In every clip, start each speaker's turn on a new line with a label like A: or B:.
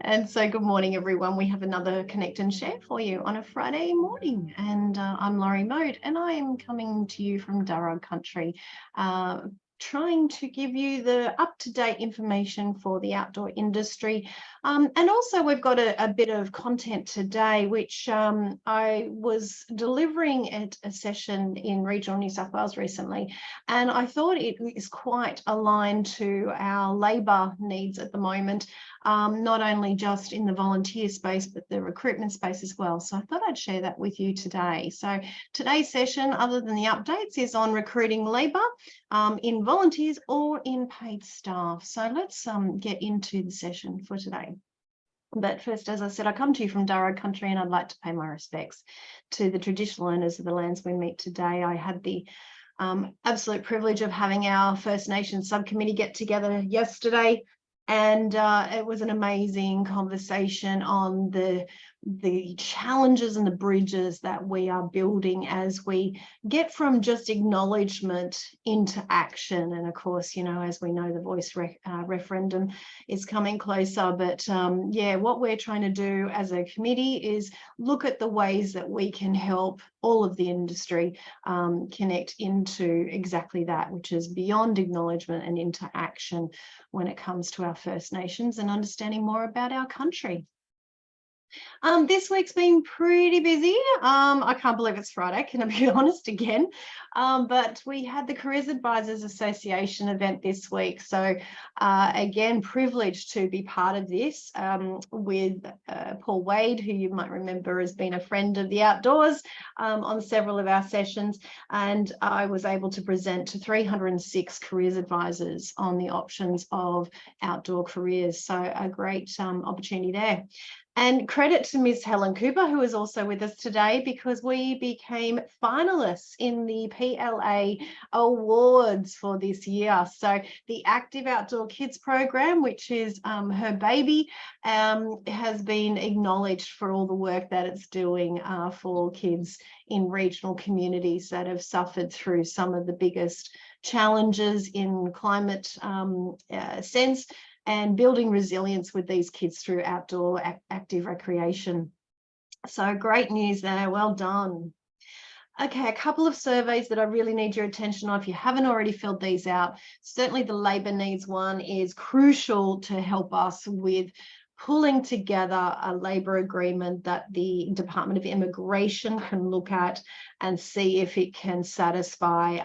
A: And so good morning, everyone. We have another Connect and Share for you on a Friday morning. And I'm Laurie Mode, and I am coming to you from Darug Country, trying to give you the up-to-date information for the outdoor industry. And also we've got a bit of content today, which I was delivering at a session in regional New South Wales recently, and I thought it is quite aligned to our labour needs at the moment. Not only just in the volunteer space, but the recruitment space as well. So I thought I'd share that with you today. So today's session, other than the updates, is on recruiting labour in volunteers or in paid staff. So let's get into the session for today. But first, as I said, I come to you from Darug Country, and I'd like to pay my respects to the traditional owners of the lands we meet today. I had the absolute privilege of having our First Nations subcommittee get together yesterday, and it was an amazing conversation on the challenges and the bridges that we are building as we get from just acknowledgement into action. And of course, you know, as we know, the voice referendum is coming closer. But yeah, what we're trying to do as a committee is look at the ways that we can help all of the industry connect into exactly that, which is beyond acknowledgement and into action when it comes to our First Nations and understanding more about our country. This week's been pretty busy. I can't believe it's Friday, can I be honest again? But we had the Careers Advisors Association event this week. So again, privileged to be part of this with Paul Wade, who you might remember has been a friend of the outdoors on several of our sessions. And I was able to present to 306 careers advisors on the options of outdoor careers. So a great opportunity there. And credit to Ms. Helen Cooper, who is also with us today, because we became finalists in the PLA Awards for this year. So the Active Outdoor Kids program, which is her baby, has been acknowledged for all the work that it's doing for kids in regional communities that have suffered through some of the biggest challenges in climate sense, and building resilience with these kids through outdoor active recreation. So great news there, well done. Okay, a couple of surveys that I really need your attention on. If you haven't already filled these out, certainly the labour needs one is crucial to help us with pulling together a labour agreement that the Department of Immigration can look at and see if it can satisfy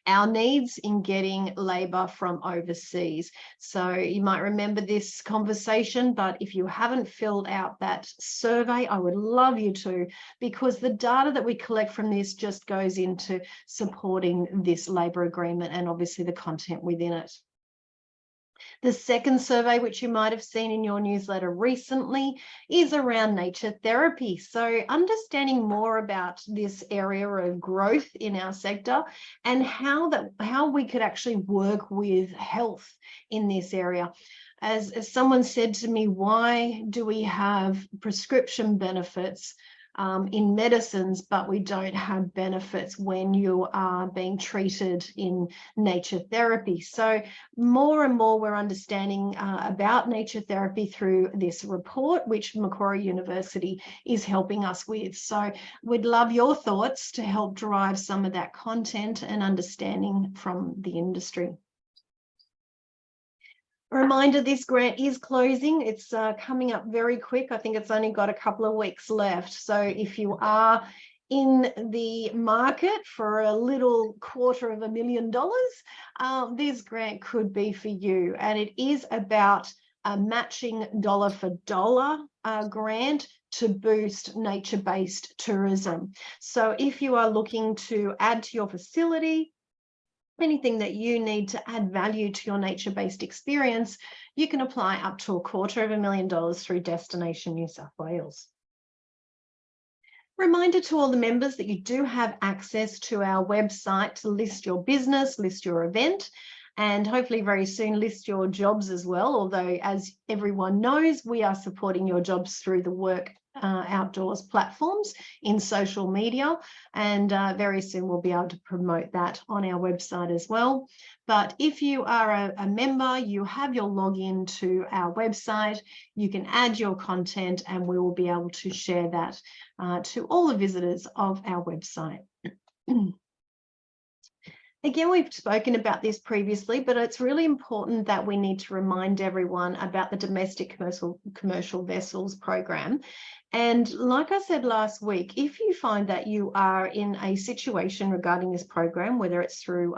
A: our needs in getting labour from overseas. So you might remember this conversation, but if you haven't filled out that survey, I would love you to, because the data that we collect from this just goes into supporting this labour agreement and obviously the content within it. The second survey, which you might have seen in your newsletter recently, is around nature therapy. So understanding more about this area of growth in our sector and how we could actually work with health in this area. As someone said to me, why do we have prescription benefits in medicines, but we don't have benefits when you are being treated in nature therapy? So more and more we're understanding about nature therapy through this report, which Macquarie University is helping us with. So we'd love your thoughts to help drive some of that content and understanding from the industry. A reminder, this grant is closing. It's coming up very quick. I think it's only got a couple of weeks left. So if you are in the market for a little $250,000, this grant could be for you. And it is about a matching dollar for dollar grant to boost nature-based tourism. So if you are looking to add to your facility, anything that you need to add value to your nature-based experience, you can apply up to $250,000 through Destination New South Wales. Reminder to all the members that you do have access to our website to list your business, list your event, and hopefully very soon list your jobs as well. Although, as everyone knows, we are supporting your jobs through the work outdoors platforms in social media, and very soon we'll be able to promote that on our website as well. But if you are a member, you have your login to our website, you can add your content and we will be able to share that to all the visitors of our website. Again, we've spoken about this previously, but it's really important that we need to remind everyone about the Domestic Commercial Vessels Program. And like I said last week, if you find that you are in a situation regarding this program, whether it's through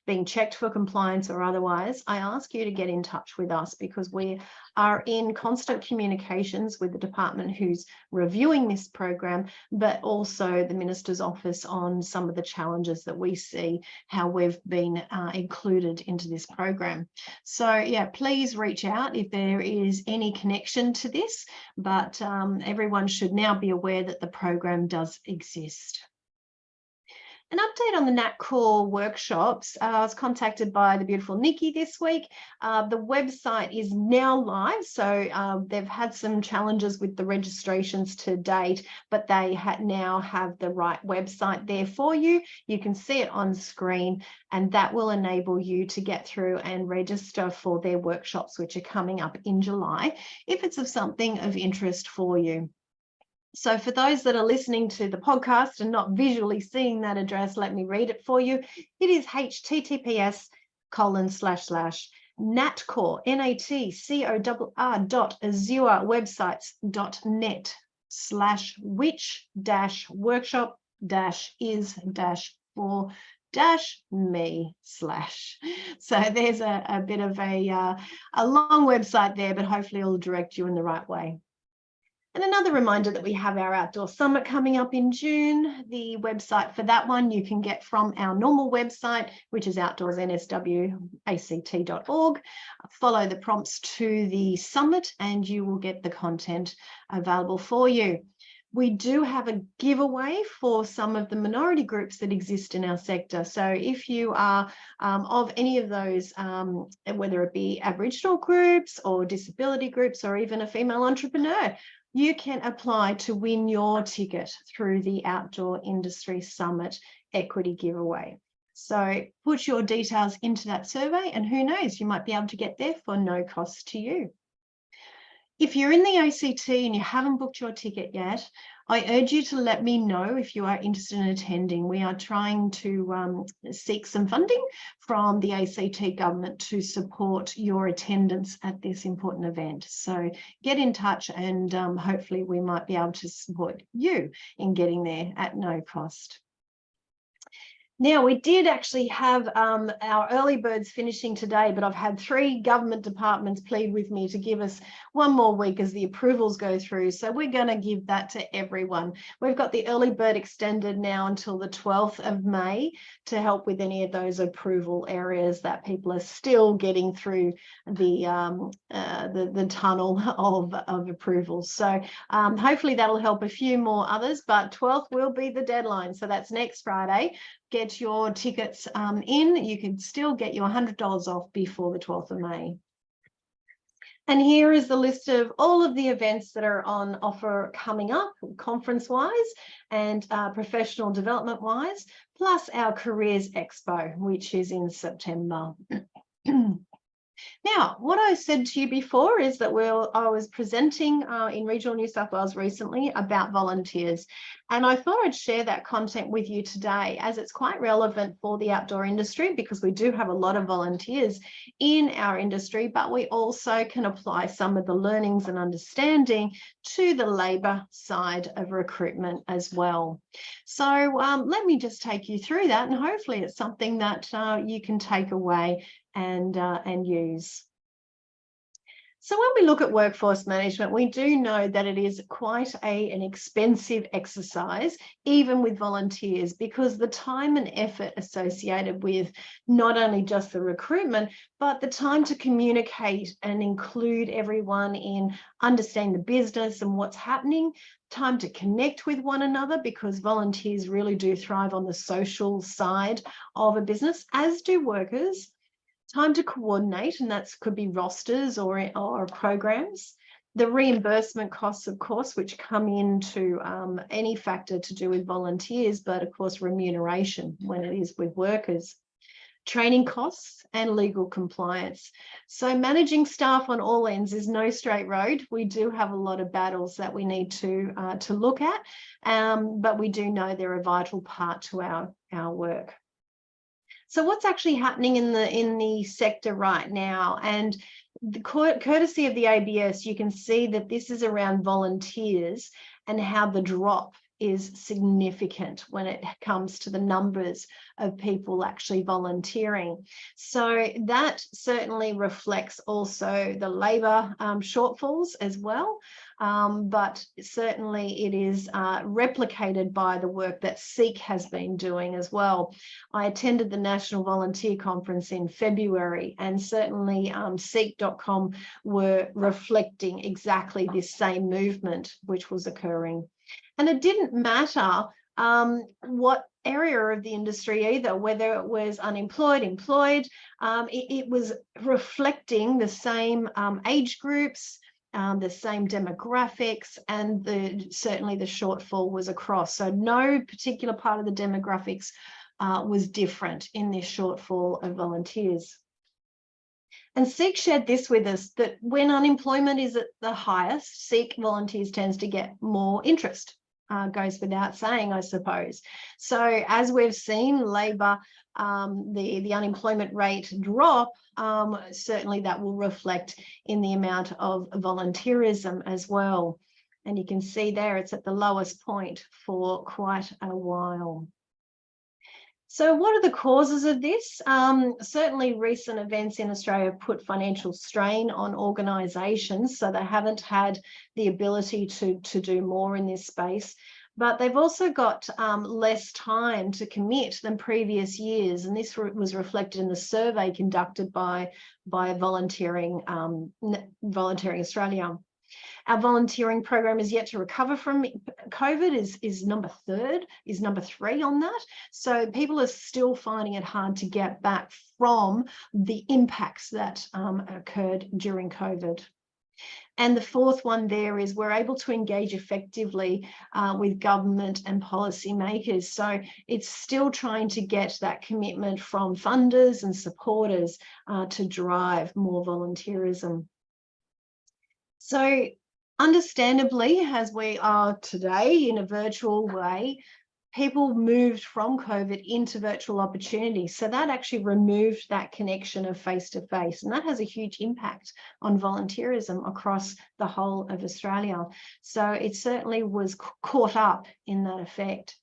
A: being checked for compliance or otherwise, I ask you to get in touch with us, because we are in constant communications with the department who's reviewing this program, but also the Minister's Office on some of the challenges that we see, how we've been included into this program. So yeah, please reach out if there is any connection to this, but everyone should now be aware that the program does exist. An update on the NatCore workshops. I was contacted by the beautiful Nikki this week. The website is now live, so they've had some challenges with the registrations to date, but they now have the right website there for you. You can see it on screen, and that will enable you to get through and register for their workshops, which are coming up in July, if it's of something of interest for you. So for those that are listening to the podcast and not visually seeing that address, let me read it for you. It is https://natcore, natcore.azure-websites.net/which-workshop-is-for-me/. So there's a bit of a long website there, but hopefully it'll direct you in the right way. And another reminder that we have our outdoor summit coming up in June. The website for that one you can get from our normal website, which is outdoorsnswact.org. Follow the prompts to the summit and you will get the content available for you. We do have a giveaway for some of the minority groups that exist in our sector. So if you are of any of those, whether it be Aboriginal groups or disability groups or even a female entrepreneur, you can apply to win your ticket through the Outdoor Industry Summit Equity Giveaway. So put your details into that survey and who knows, you might be able to get there for no cost to you. If you're in the ACT and you haven't booked your ticket yet, I urge you to let me know if you are interested in attending. We are trying to seek some funding from the ACT government to support your attendance at this important event. So get in touch and hopefully we might be able to support you in getting there at no cost. Now, we did actually have our early birds finishing today, but I've had 3 government departments plead with me to give us one more week as the approvals go through. So we're going to give that to everyone. We've got the early bird extended now until the 12th of May to help with any of those approval areas that people are still getting through the tunnel of approvals. So hopefully that'll help a few more others, but 12th will be the deadline. So that's next Friday. Get your tickets in. You can still get your $100 off before the 12th of May. And here is the list of all of the events that are on offer coming up, conference-wise and professional development-wise, plus our Careers Expo, which is in September. Now, what I said to you before is that I was presenting in regional New South Wales recently about volunteers, and I thought I'd share that content with you today as it's quite relevant for the outdoor industry, because we do have a lot of volunteers in our industry, but we also can apply some of the learnings and understanding to the labour side of recruitment as well. So let me just take you through that, and hopefully it's something that you can take away and use. So when we look at workforce management, we do know that it is quite an expensive exercise, even with volunteers, because the time and effort associated with not only just the recruitment, but the time to communicate and include everyone in understanding the business and what's happening, time to connect with one another, because volunteers really do thrive on the social side of a business, as do workers. Time to coordinate, and that could be rosters or programs. The reimbursement costs, of course, which come into any factor to do with volunteers, but of course remuneration when it is with workers, training costs and legal compliance. So managing staff on all ends is no straight road. We do have a lot of battles that we need to look at, but we do know they're a vital part to our work. So what's actually happening in the sector right now? And the courtesy of the ABS, you can see that this is around volunteers and how the drop is significant when it comes to the numbers of people actually volunteering. So that certainly reflects also the labour shortfalls as well, but certainly it is replicated by the work that SEEK has been doing as well. I attended the National Volunteer Conference in February, and certainly SEEK.com were reflecting exactly this same movement which was occurring. And it didn't matter what area of the industry either, whether it was unemployed, employed, it was reflecting the same age groups, the same demographics, and certainly the shortfall was across. So no particular part of the demographics was different in this shortfall of volunteers. And SEEK shared this with us, that when unemployment is at the highest, SEEK volunteers tends to get more interest. Goes without saying, I suppose. So as we've seen labour, the unemployment rate drop, certainly that will reflect in the amount of volunteerism as well. And you can see there it's at the lowest point for quite a while. So what are the causes of this? Certainly recent events in Australia put financial strain on organisations, so they haven't had the ability to do more in this space. But they've also got less time to commit than previous years, and this was reflected in the survey conducted by Volunteering Australia. Our volunteering program is yet to recover from COVID, is number 3 on that. So people are still finding it hard to get back from the impacts that occurred during COVID. And the fourth one there is we're able to engage effectively with government and policymakers. So it's still trying to get that commitment from funders and supporters to drive more volunteerism. So understandably, as we are today in a virtual way, people moved from COVID into virtual opportunities. So that actually removed that connection of face-to-face, and that has a huge impact on volunteerism across the whole of Australia. So it certainly was caught up in that effect.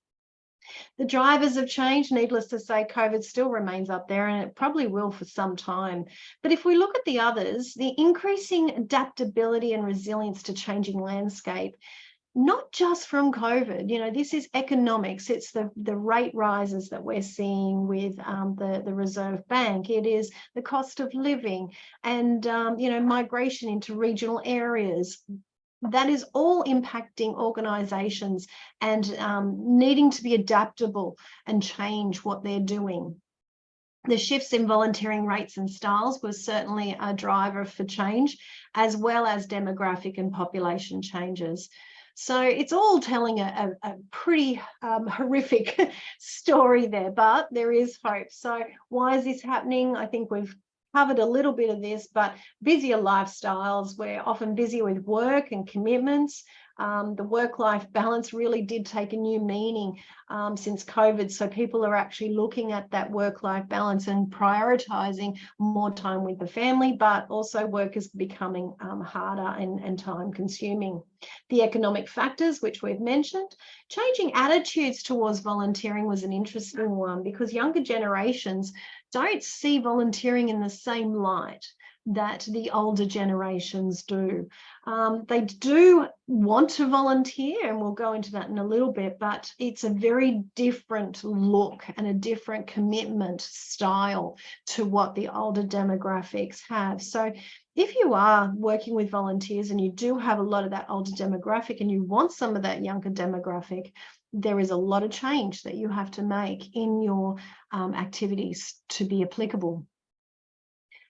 A: The drivers of change, needless to say, COVID still remains up there, and it probably will for some time. But if we look at the others, the increasing adaptability and resilience to changing landscape, not just from COVID, you know, this is economics. It's the rate rises that we're seeing with the Reserve Bank. It is the cost of living and, you know, migration into regional areas. That is all impacting organisations and needing to be adaptable and change what they're doing. The shifts in volunteering rates and styles was certainly a driver for change, as well as demographic and population changes. So it's all telling a pretty horrific story there, but there is hope. So why is this happening? I think we've covered a little bit of this, but busier lifestyles, we're often busy with work and commitments. The work-life balance really did take a new meaning since COVID. So people are actually looking at that work-life balance and prioritising more time with the family, but also work is becoming harder and time-consuming. The economic factors, which we've mentioned. Changing attitudes towards volunteering was an interesting one, because younger generations don't see volunteering in the same light that the older generations do. They do want to volunteer, and we'll go into that in a little bit, but it's a very different look and a different commitment style to what the older demographics have. So if you are working with volunteers and you do have a lot of that older demographic and you want some of that younger demographic, there is a lot of change that you have to make in your activities to be applicable.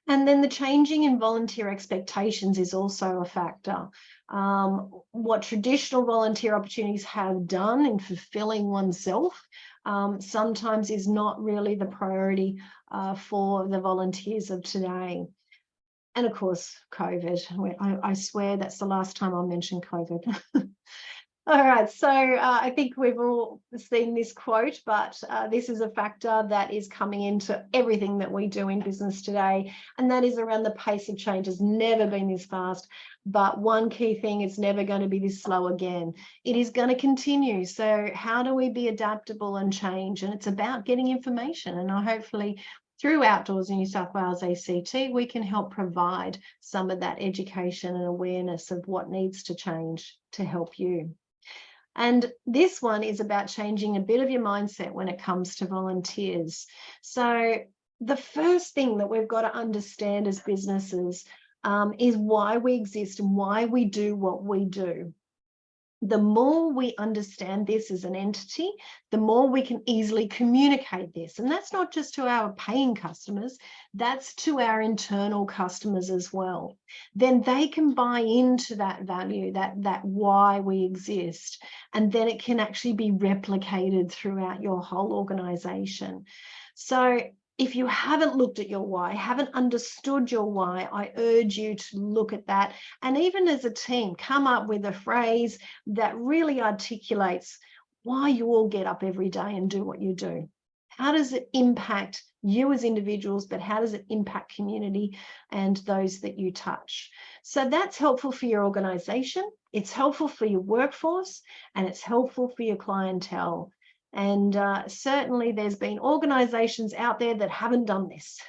A: And then the changing in volunteer expectations is also a factor. What traditional volunteer opportunities have done in fulfilling oneself sometimes is not really the priority for the volunteers of today. And of course, COVID. I swear that's the last time I'll mention COVID. All right, so I think we've all seen this quote, but this is a factor that is coming into everything that we do in business today, and that is around the pace of change. Has never been this fast, but one key thing, it's never going to be this slow again. It is going to continue. So how do we be adaptable and change? And it's about getting information, and hopefully through Outdoors New South Wales ACT, we can help provide some of that education and awareness of what needs to change to help you. And this one is about changing a bit of your mindset when it comes to volunteers. So the first thing that we've got to understand as businesses is why we exist and why we do what we do. The more we understand this as an entity, the more we can easily communicate this. And that's not just to our paying customers, that's to our internal customers as well. Then they can buy into that value, that why we exist. And then it can actually be replicated throughout your whole organization. So if you haven't looked at your why, haven't understood your why, I urge you to look at that. And even as a team, come up with a phrase that really articulates why you all get up every day and do what you do. How does it impact you as individuals, but how does it impact community and those that you touch? So that's helpful for your organization, it's helpful for your workforce, and it's helpful for your clientele. And certainly there's been organizations out there that haven't done this.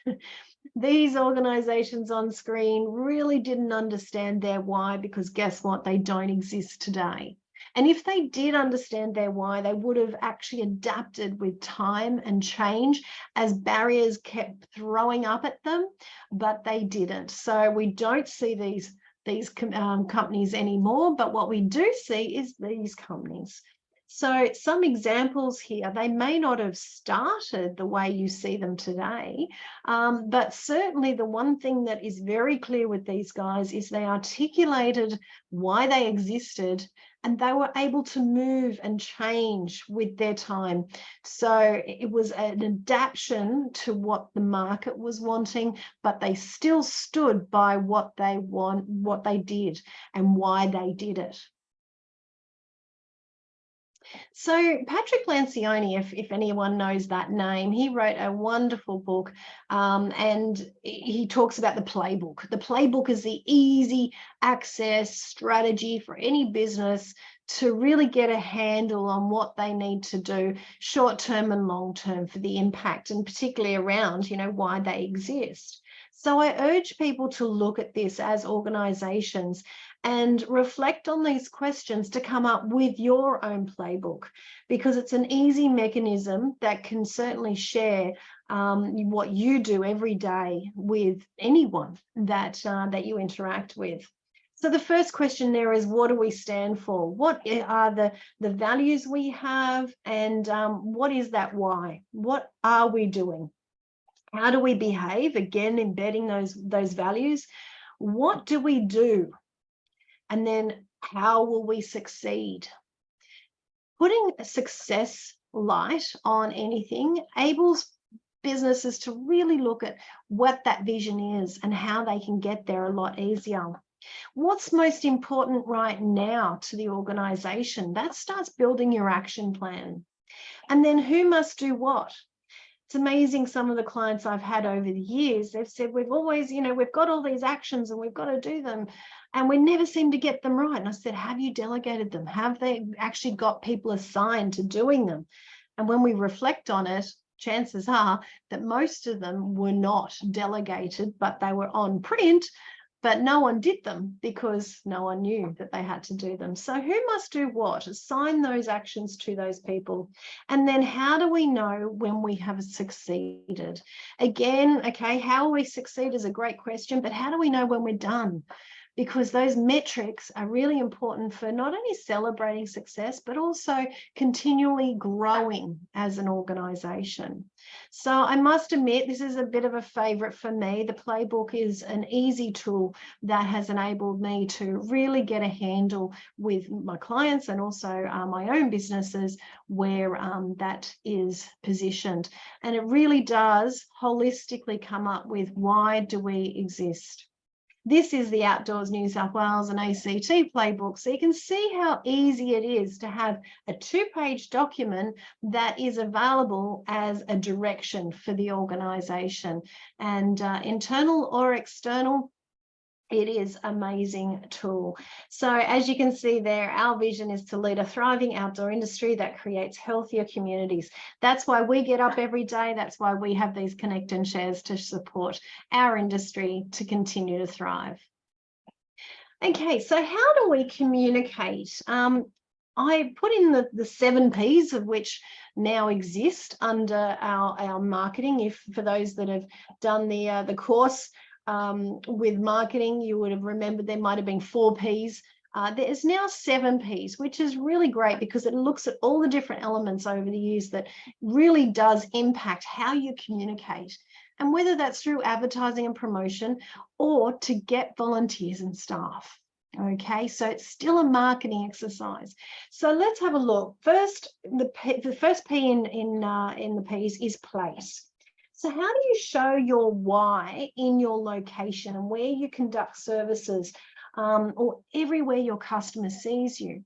A: These organizations on screen really didn't understand their why, because guess what? They don't exist today. And if they did understand their why, they would have actually adapted with time and change as barriers kept throwing up at them, but they didn't. So we don't see these companies anymore, but what we do see is these companies. So some examples here, they may not have started the way you see them today, but certainly the one thing that is very clear with these guys is they articulated why they existed, and they were able to move and change with their time. So it was an adaptation to what the market was wanting, but they still stood by what they did and why they did it. So Patrick Lencioni, if anyone knows that name, he wrote a wonderful book, and he talks about the playbook. The playbook is the easy access strategy for any business to really get a handle on what they need to do short-term and long-term for the impact, and particularly around, why they exist. So I urge people to look at this as organizations and reflect on these questions to come up with your own playbook, because it's an easy mechanism that can certainly share what you do every day with anyone that you interact with. So the first question there is, what do we stand for? What are the values we have, and what is that why? What are we doing? How do we behave? Again, embedding those values. What do we do? And then how will we succeed? Putting a success light on anything enables businesses to really look at what that vision is and how they can get there a lot easier. What's most important right now to the organization? That starts building your action plan. And then who must do what? It's amazing, some of the clients I've had over the years, they've said, we've always, we've got all these actions and we've got to do them, and we never seem to get them right. And I said, have you delegated them? Have they actually got people assigned to doing them? And when we reflect on it, chances are that most of them were not delegated, but they were on print, but no one did them because no one knew that they had to do them. So who must do what? Assign those actions to those people. And then how do we know when we have succeeded? Again, okay, how we succeed is a great question, but how do we know when we're done? because those metrics are really important for not only celebrating success, but also continually growing as an organization. So I must admit, this is a bit of a favorite for me. The playbook is an easy tool that has enabled me to really get a handle with my clients and also my own businesses where that is positioned. And it really does holistically come up with, why do we exist? This is the Outdoors New South Wales and ACT playbook. So you can see how easy it is to have a 2-page document that is available as a direction for the organisation. And internal or external, it is an amazing tool. So as you can see there, our vision is to lead a thriving outdoor industry that creates healthier communities. That's why we get up every day. That's why we have these Connect and Shares to support our industry to continue to thrive. Okay, so how do we communicate? I put in the 7 Ps of which now exist under our marketing. If for those that have done the course, with marketing, you would have remembered there might have been 4 Ps. There's now 7 Ps, which is really great because it looks at all the different elements over the years that really does impact how you communicate. And whether that's through advertising and promotion or to get volunteers and staff. Okay, so it's still a marketing exercise. So let's have a look. First, the first P in the Ps is place. So how do you show your why in your location and where you conduct services, or everywhere your customer sees you?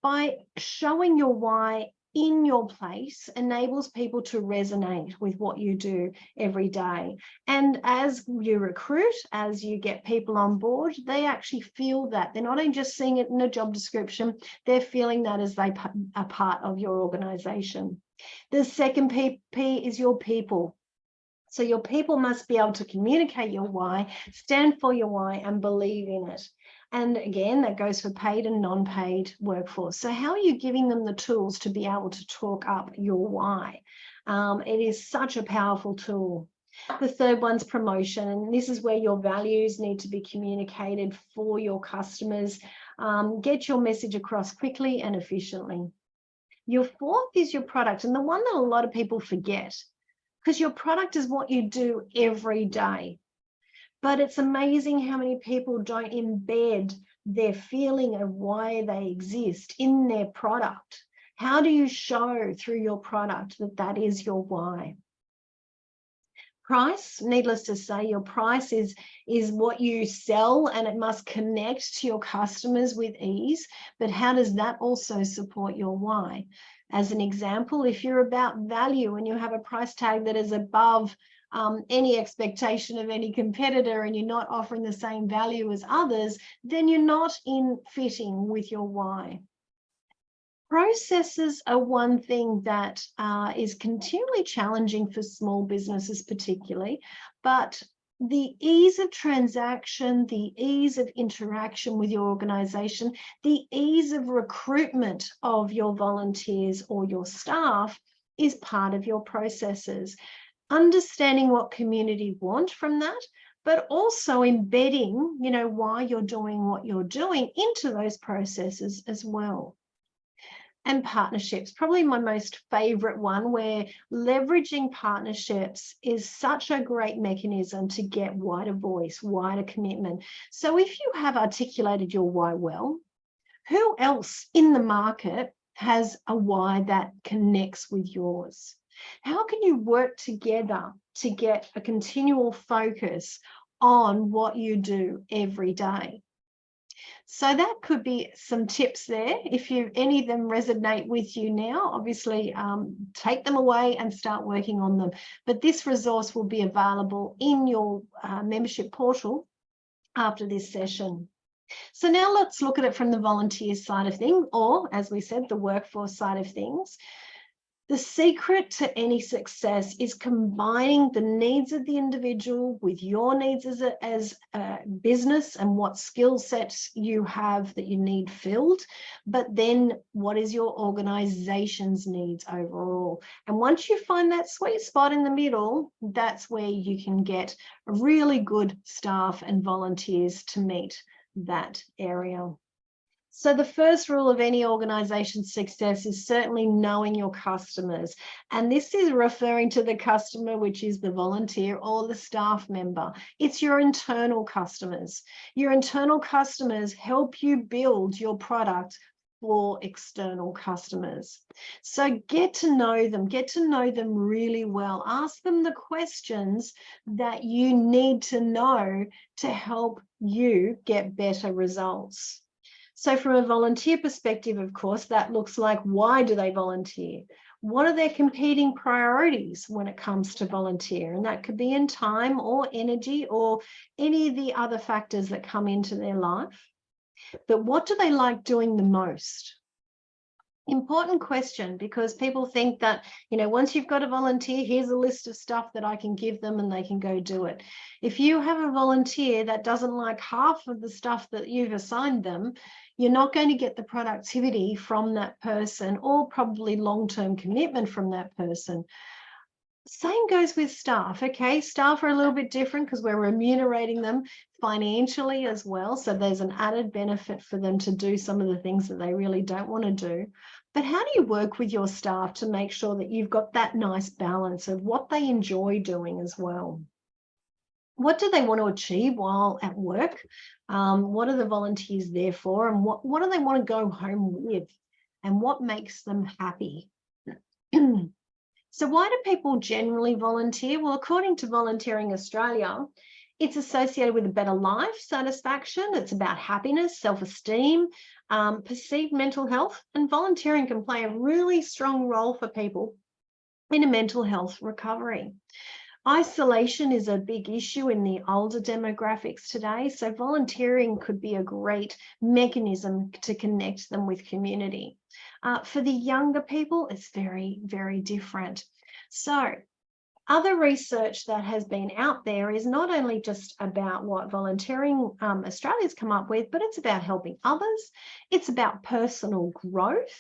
A: By showing your why in your place enables people to resonate with what you do every day. And as you recruit, as you get people on board, they actually feel that. They're not only just seeing it in a job description, they're feeling that as they are part of your organization. The second P is your people. So your people must be able to communicate your why, stand for your why, and believe in it. And again, that goes for paid and non-paid workforce. So how are you giving them the tools to be able to talk up your why? It is such a powerful tool. The third one's promotion, and this is where your values need to be communicated for your customers. Get your message across quickly and efficiently. Your fourth is your product, and the one that a lot of people forget, because your product is what you do every day. But it's amazing how many people don't embed their feeling of why they exist in their product. How do you show through your product that that is your why? Price, needless to say, your price is what you sell, and it must connect to your customers with ease. But how does that also support your why? As an example, if you're about value and you have a price tag that is above any expectation of any competitor and you're not offering the same value as others, then you're not in fitting with your why. Processes are one thing that is continually challenging for small businesses particularly, but the ease of transaction, the ease of interaction with your organization, the ease of recruitment of your volunteers or your staff is part of your processes. Understanding what community want from that, but also embedding, why you're doing what you're doing into those processes as well. And partnerships, probably my most favorite one, where leveraging partnerships is such a great mechanism to get wider voice, wider commitment. So if you have articulated your why well, who else in the market has a why that connects with yours? How can you work together to get a continual focus on what you do every day? So that could be some tips there. If any of them resonate with you now, obviously take them away and start working on them. But this resource will be available in your membership portal after this session. So now let's look at it from the volunteer side of things, or as we said, the workforce side of things. The secret to any success is combining the needs of the individual with your needs as a business and what skill sets you have that you need filled, but then what is your organization's needs overall. And once you find that sweet spot in the middle, that's where you can get really good staff and volunteers to meet that area. So the first rule of any organization's success is certainly knowing your customers. And this is referring to the customer, which is the volunteer or the staff member. It's your internal customers. Your internal customers help you build your product for external customers. So get to know them really well. Ask them the questions that you need to know to help you get better results. So from a volunteer perspective, of course, that looks like, why do they volunteer? What are their competing priorities when it comes to volunteer? And that could be in time or energy or any of the other factors that come into their life. But what do they like doing the most? Important question, because people think that, once you've got a volunteer, here's a list of stuff that I can give them and they can go do it. If you have a volunteer that doesn't like half of the stuff that you've assigned them, you're not going to get the productivity from that person or probably long-term commitment from that person. Same goes with staff. Okay, staff are a little bit different because we're remunerating them financially as well. So there's an added benefit for them to do some of the things that they really don't want to do. But how do you work with your staff to make sure that you've got that nice balance of what they enjoy doing as well? What do they want to achieve while at work? What are the volunteers there for? And what do they want to go home with? And what makes them happy? So why do people generally volunteer? Well, according to Volunteering Australia, it's associated with a better life satisfaction. It's about happiness, self-esteem, perceived mental health, and volunteering can play a really strong role for people in a mental health recovery. Isolation is a big issue in the older demographics today, so volunteering could be a great mechanism to connect them with community. For the younger people, it's very, very different. So other research that has been out there is not only just about what Volunteering Australia's come up with, but it's about helping others. It's about personal growth,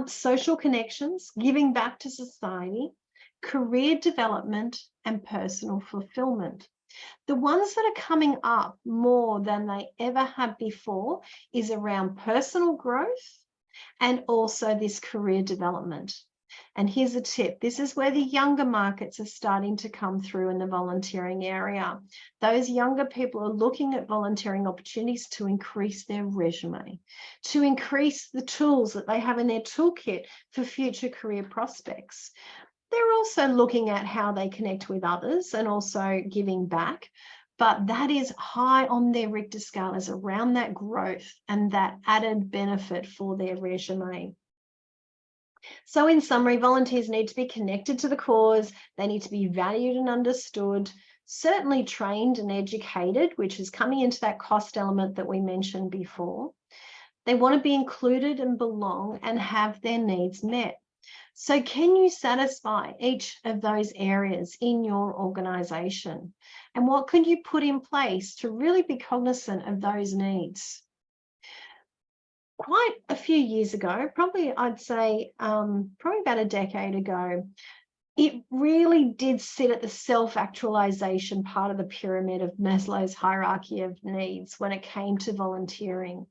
A: social connections, giving back to society, career development, and personal fulfillment. The ones that are coming up more than they ever have before is around personal growth and also this career development. And here's a tip. This is where the younger markets are starting to come through in the volunteering area. Those younger people are looking at volunteering opportunities to increase their resume, to increase the tools that they have in their toolkit for future career prospects. They're also looking at how they connect with others and also giving back. But that is high on their Richter scale, is around that growth and that added benefit for their resume. So in summary, volunteers need to be connected to the cause. They need to be valued and understood, certainly trained and educated, which is coming into that cost element that we mentioned before. They want to be included and belong and have their needs met. So can you satisfy each of those areas in your organisation? And what can you put in place to really be cognizant of those needs? Quite a few years ago, probably I'd say probably about a decade ago, it really did sit at the self-actualization part of the pyramid of Maslow's hierarchy of needs when it came to volunteering.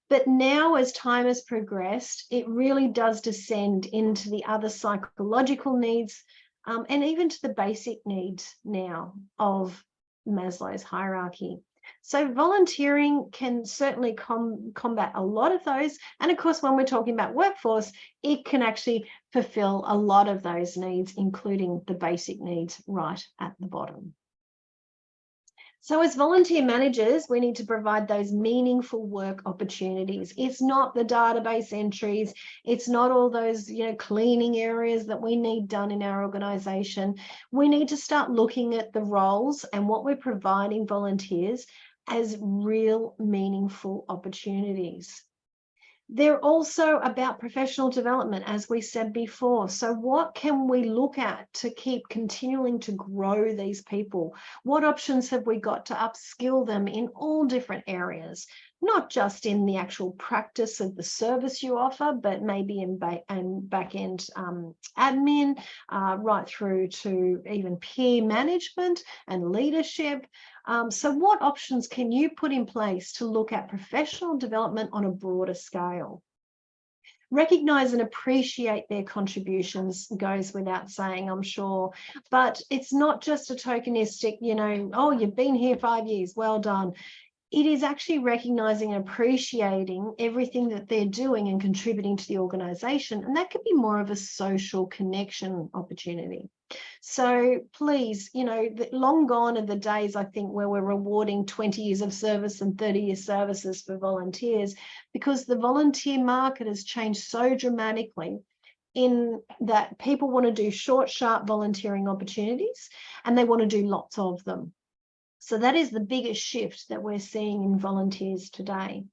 A: But now, as time has progressed, it really does descend into the other psychological needs and even to the basic needs now of Maslow's hierarchy. So volunteering can certainly combat a lot of those. And of course, when we're talking about workforce, it can actually fulfill a lot of those needs, including the basic needs right at the bottom. So as volunteer managers, we need to provide those meaningful work opportunities. It's not the database entries. It's not all those, cleaning areas that we need done in our organisation. We need to start looking at the roles and what we're providing volunteers as real meaningful opportunities. They're also about professional development, as we said before. So what can we look at to keep continuing to grow these people? What options have we got to upskill them in all different areas? not just in the actual practice of the service you offer, but maybe in back-end admin, right through to even peer management and leadership. So what options can you put in place to look at professional development on a broader scale? Recognize and appreciate their contributions goes without saying, I'm sure, but it's not just a tokenistic, oh, you've been here 5 years, well done. It is actually recognizing and appreciating everything that they're doing and contributing to the organization. And that could be more of a social connection opportunity. So please, long gone are the days, I think, where we're rewarding 20 years of service and 30-year services for volunteers, because the volunteer market has changed so dramatically in that people want to do short, sharp volunteering opportunities, and they want to do lots of them. So that is the biggest shift that we're seeing in volunteers today.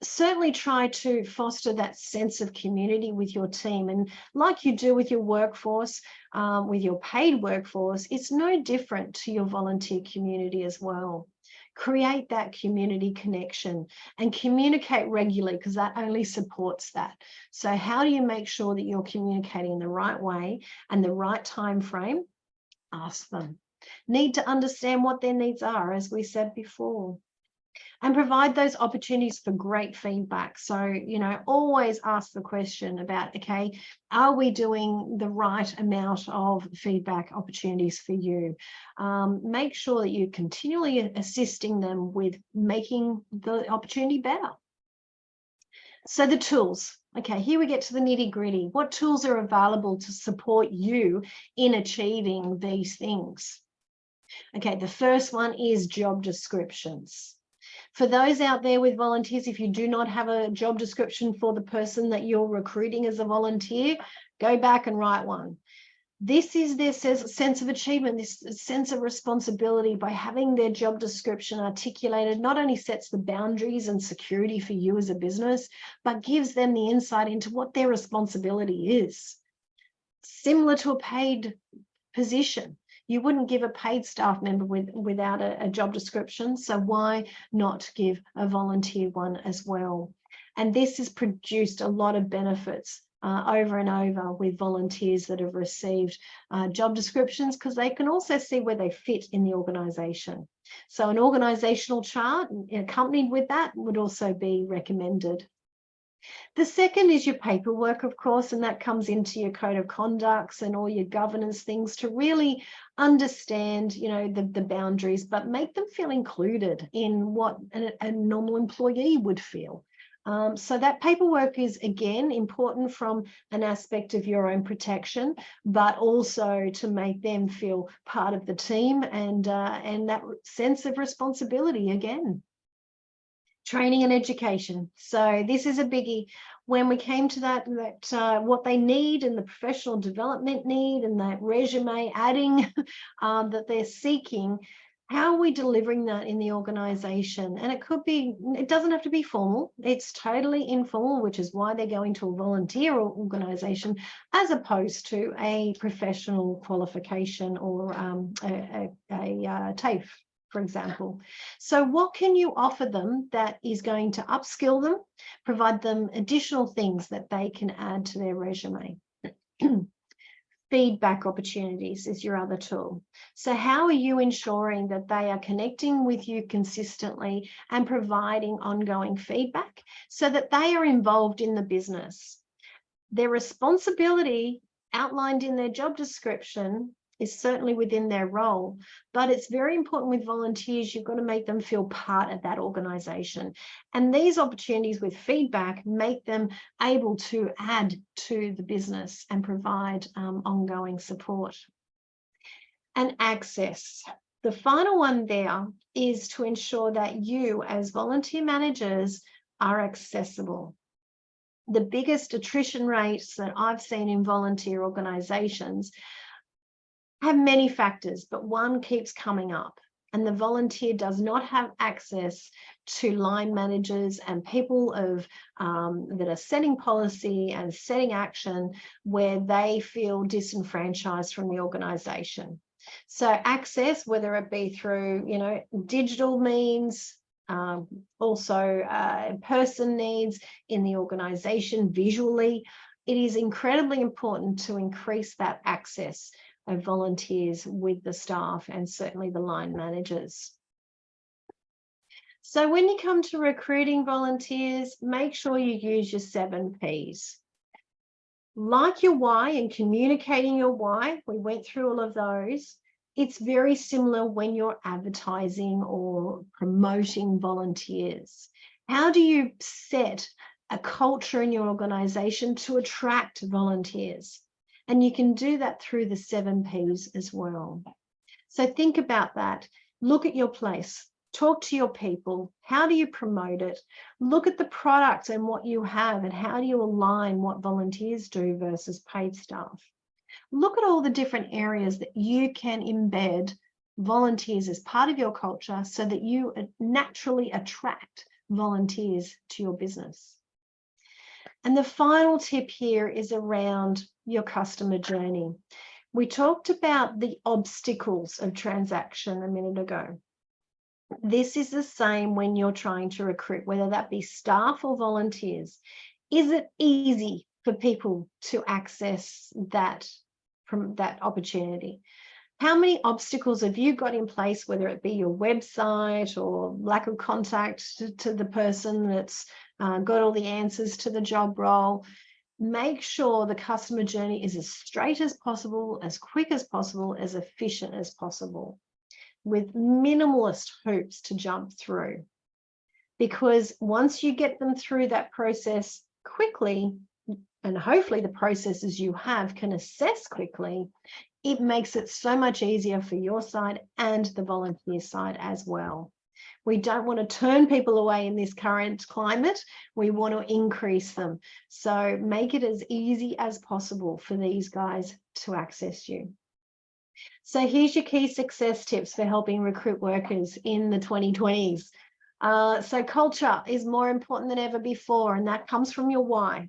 A: Certainly try to foster that sense of community with your team. And like you do with your workforce, with your paid workforce, it's no different to your volunteer community as well. Create that community connection and communicate regularly, because that only supports that. So how do you make sure that you're communicating in the right way and the right time frame? Ask them. Need to understand what their needs are, as we said before, and provide those opportunities for great feedback. So, always ask the question about, okay, are we doing the right amount of feedback opportunities for you? Make sure that you're continually assisting them with making the opportunity better. So the tools. Okay, here we get to the nitty-gritty. What tools are available to support you in achieving these things? Okay, the first one is job descriptions. For those out there with volunteers, if you do not have a job description for the person that you're recruiting as a volunteer, go back and write one. This is their sense of achievement, this sense of responsibility. By having their job description articulated, not only sets the boundaries and security for you as a business, but gives them the insight into what their responsibility is. Similar to a paid position. You wouldn't give a paid staff member without a job description, so why not give a volunteer one as well? And this has produced a lot of benefits over and over with volunteers that have received job descriptions, because they can also see where they fit in the organisation. So an organisational chart accompanied with that would also be recommended. The second is your paperwork, of course, and that comes into your code of conducts and all your governance things to really understand, the boundaries, but make them feel included in what a normal employee would feel. So that paperwork is, again, important from an aspect of your own protection, but also to make them feel part of the team and that sense of responsibility again. Training and education. So this is a biggie. When we came to that what they need and the professional development need and that resume adding that they're seeking, how are we delivering that in the organization? And it doesn't have to be formal. It's totally informal, which is why they're going to a volunteer organization as opposed to a professional qualification or a TAFE, for example. So what can you offer them that is going to upskill them, provide them additional things that they can add to their resume? Feedback opportunities is your other tool. So how are you ensuring that they are connecting with you consistently and providing ongoing feedback so that they are involved in the business? Their responsibility outlined in their job description is certainly within their role, but it's very important with volunteers. You've got to make them feel part of that organisation. And these opportunities with feedback make them able to add to the business and provide ongoing support. And access. The final one there is to ensure that you as volunteer managers are accessible. The biggest attrition rates that I've seen in volunteer organisations have many factors, but one keeps coming up, and the volunteer does not have access to line managers and people that are setting policy and setting action where they feel disenfranchised from the organisation. So access, whether it be through digital means, also person needs in the organization visually. It is incredibly important to increase that access of volunteers with the staff and certainly the line managers. So when you come to recruiting volunteers, make sure you use your 7 Ps. Like your why and communicating your why, we went through all of those. It's very similar when you're advertising or promoting volunteers. How do you set a culture in your organization to attract volunteers? And you can do that through the 7 Ps as well. So think about that. Look at your place. Talk to your people. How do you promote it? Look at the product and what you have and how do you align what volunteers do versus paid staff. Look at all the different areas that you can embed volunteers as part of your culture so that you naturally attract volunteers to your business. And the final tip here is around your customer journey. We talked about the obstacles of transaction a minute ago. This is the same when you're trying to recruit, whether that be staff or volunteers. Is it easy for people to access that opportunity? How many obstacles have you got in place, whether it be your website or lack of contact to the person that's got all the answers to the job role? Make sure the customer journey is as straight as possible, as quick as possible, as efficient as possible, with minimalist hoops to jump through. Because once you get them through that process quickly, and hopefully the processes you have can assess quickly, it makes it so much easier for your side and the volunteer side as well. We don't want to turn people away in this current climate. We want to increase them. So make it as easy as possible for these guys to access you. So here's your key success tips for helping recruit workers in the 2020s. So culture is more important than ever before, and that comes from your why.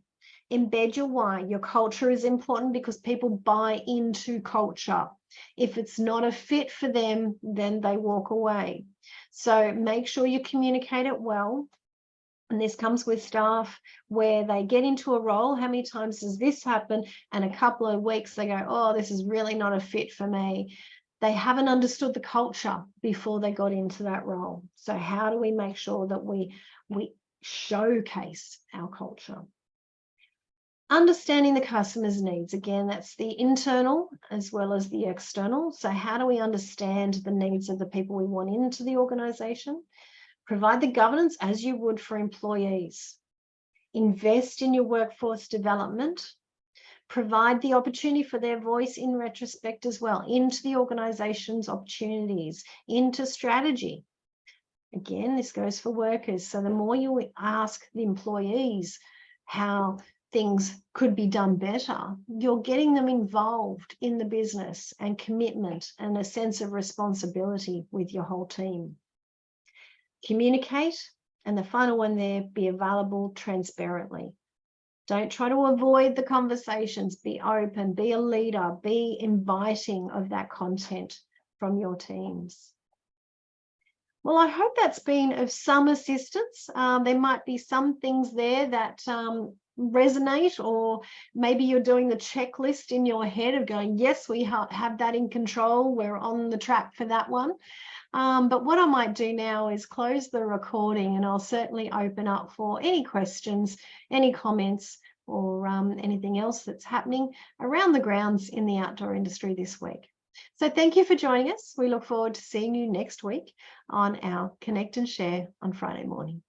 A: Embed your why. Your culture is important because people buy into culture. If it's not a fit for them, then they walk away. So make sure you communicate it well. And this comes with staff where they get into a role. How many times does this happen? And a couple of weeks they go, oh, this is really not a fit for me. They haven't understood the culture before they got into that role. So how do we make sure that we showcase our culture? Understanding the customer's needs. Again, that's the internal as well as the external. So how do we understand the needs of the people we want into the organization? Provide the governance as you would for employees. Invest in your workforce development. Provide the opportunity for their voice in retrospect as well, into the organization's opportunities, into strategy. Again, this goes for workers. So the more you ask the employees how things could be done better, you're getting them involved in the business and commitment and a sense of responsibility with your whole team. Communicate, and the final one there, be available transparently. Don't try to avoid the conversations. Be open, be a leader, be inviting of that content from your teams. Well, I hope that's been of some assistance. There might be some things there that resonate, or maybe you're doing the checklist in your head of going, yes, we have that in control. We're on the track for that one. But what I might do now is close the recording, and I'll certainly open up for any questions, any comments, or anything else that's happening around the grounds in the outdoor industry this week. So thank you for joining us. We look forward to seeing you next week on our Connect and Share on Friday morning.